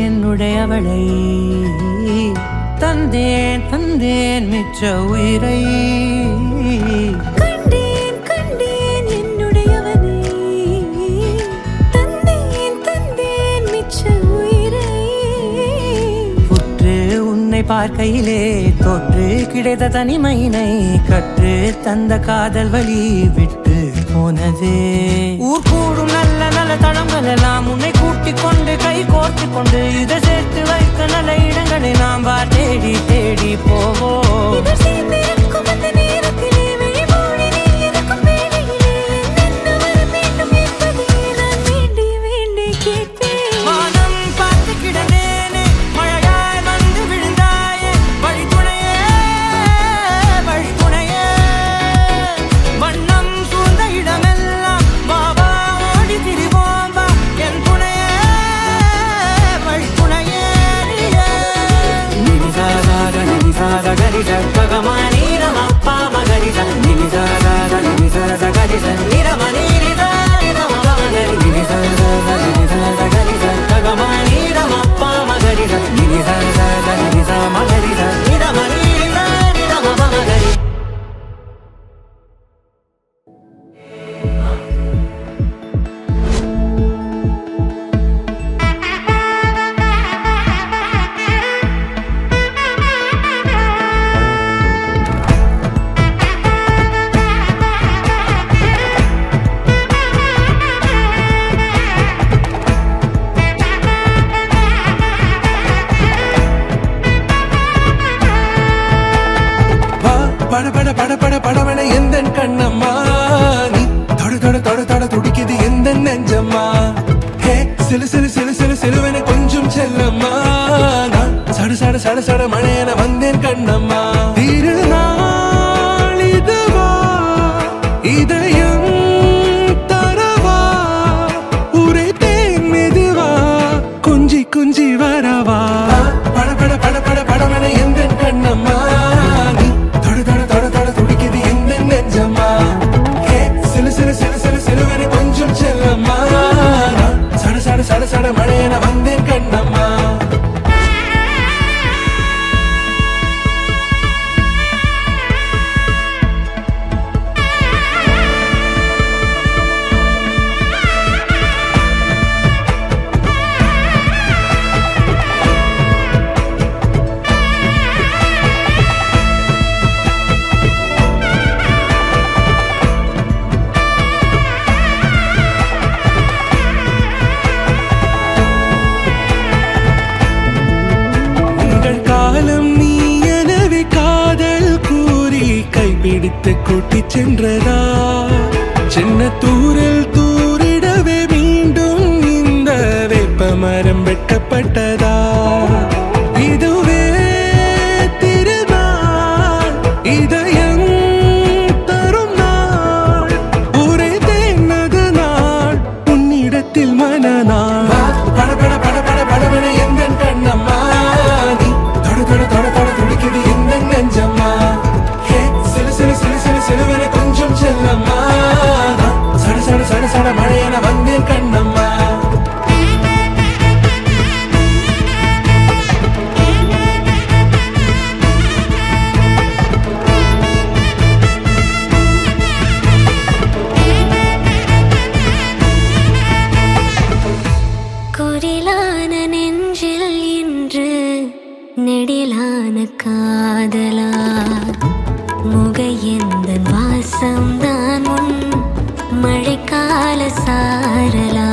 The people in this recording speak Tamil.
என்னுடையவளை தந்தேன் தந்தேன் மிச்ச உயிரை கண்டேன் கண்டேன் என்னுடையவனை தந்தேன் தந்தேன் மிச்ச உயிரை புற்று உன்னை பார்க்கையிலே தொற்று கிடைத்த தனிமையினை கற்று தந்த காதல் வழி விட்டு போனதே ஊர் கூடும் நல்ல நல்ல தளங்கள் எல்லாம் உன்னை கூட்டிக் கொண்டு கை கோர்த்து கொண்டு இதை சேர்த்து வைக்க நல்ல இடங்களை நாம் வா தேடி தேடி போவோம் பட பட பட பட படவன எந்த கண்ணம்மா நீ தொட தொட தொட தொட துடிக்குது எந்த நெஞ்சம்மா ஹே சிலு சிலு சிலு சிலு சிலுவன கொஞ்சம் செல்லம்மா நான் சட சட சட சட மழையன வந்தேன் கண்ணம்மா திருநாள் இதுவா இதயம் தரவா உரைத்தேன் மெதுவா குஞ்சி குஞ்சி வரவா பட பட பட பட படவன எந்த கண்ணம்மா சட சட மழையன வந்தேன் கண்ணம்மா பிடித்து கூட்டி சென்றதா சின்ன தூரல் தூரிடவே மீண்டும் இந்த வேப்ப மரம் வெட்டப்பட்டதா இதுவே திருநாள் இதயம் தரும் நாள் ஒரே தேனது நாள் உன்னிடத்தில் மனநாள் பட பட பட பட படவன எந்த கண்ணம்மா நீ தொட தொட தொட தொட துடிக்குது எந்த நெஞ்சம்மா சிலுவன கொஞ்சம் செல்லம்மா சட சட சட சட மழையன வந்தேன் கண்ணம்மா குரிலான நெஞ்சில் இன்று நெடிலான காதலா முகையந்தன் வாசம்தான் உன் மழைக்கால சாரலா